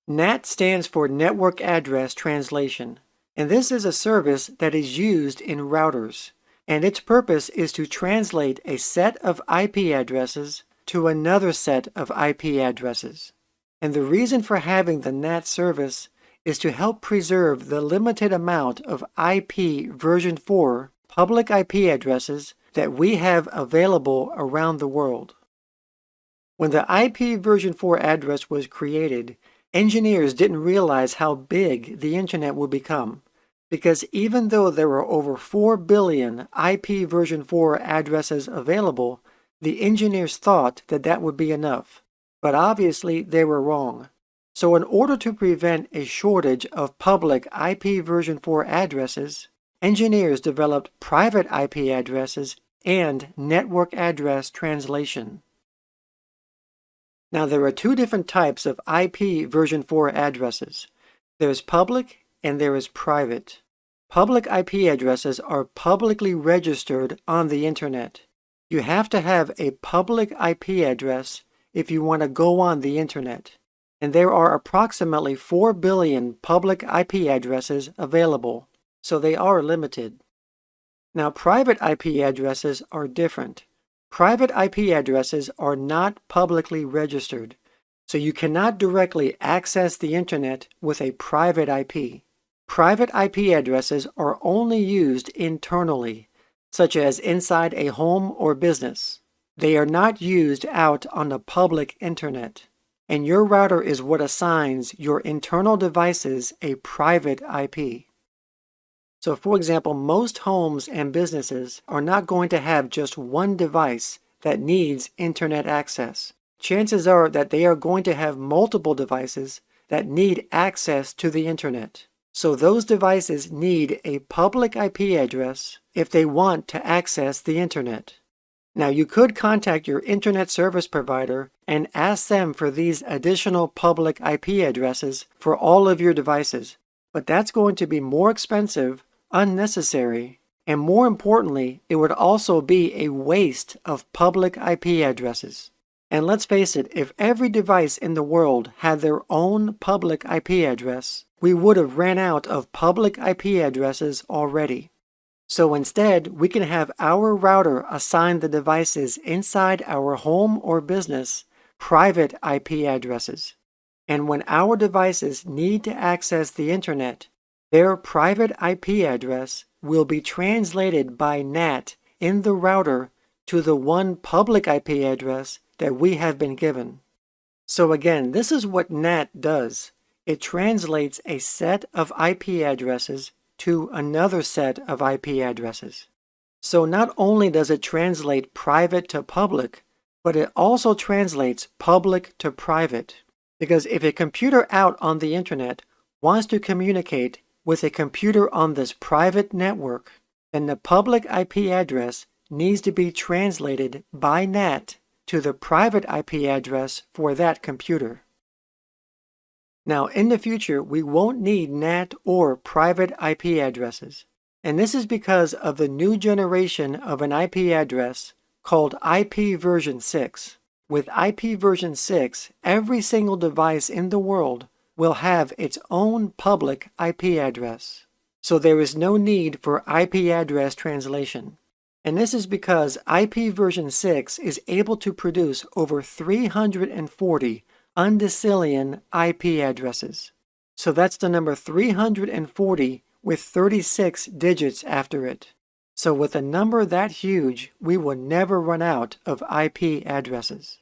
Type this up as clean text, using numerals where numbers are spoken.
NAT stands for Network Address Translation, and this is a service that is used in routers, and its purpose is to translate a set of IP addresses to another set of IP addresses. And the reason for having the NAT service is to help preserve the limited amount of IP version 4 public IP addresses that we have available around the world. When the IP version 4 address was created, engineers didn't realize how big the internet would become, because even though there were over 4 billion IP version 4 addresses available, the engineers thought that that would be enough. But obviously they were wrong. So in order to prevent a shortage of public IP version 4 addresses, engineers developed private IP addresses and network address translation. Now there are two different types of IP version 4 addresses. There's public and there is private. Public IP addresses are publicly registered on the internet. You have to have a public IP address if you want to go on the internet. And there are approximately 4 billion public IP addresses available, so they are limited. Now, private IP addresses are different. Private IP addresses are not publicly registered, so you cannot directly access the internet with a private IP. Private IP addresses are only used internally, such as inside a home or business. They are not used out on the public internet, and your router is what assigns your internal devices a private IP. So for example, most homes and businesses are not going to have just one device that needs internet access. Chances are that they are going to have multiple devices that need access to the internet. So those devices need a public IP address if they want to access the internet. Now you could contact your internet service provider and ask them for these additional public IP addresses for all of your devices, but that's going to be more expensive, unnecessary, and more importantly, it would also be a waste of public IP addresses. And let's face it, if every device in the world had their own public IP address, we would have ran out of public IP addresses already. So instead, we can have our router assign the devices inside our home or business private IP addresses. And when our devices need to access the internet, their private IP address will be translated by NAT in the router to the one public IP address that we have been given. So again, this is what NAT does. It translates a set of IP addresses to another set of IP addresses. So not only does it translate private to public, but it also translates public to private. Because if a computer out on the internet wants to communicate with a computer on this private network, then the public IP address needs to be translated by NAT to the private IP address for that computer. Now, in the future, we won't need NAT or private IP addresses. And this is because of the new generation of an IP address called IP version 6. With IP version 6, every single device in the world will have its own public IP address. So there is no need for IP address translation. And this is because IP version 6 is able to produce over 340 undecillion IP addresses. So that's the number 340 with 36 digits after it. So with a number that huge, we will never run out of IP addresses.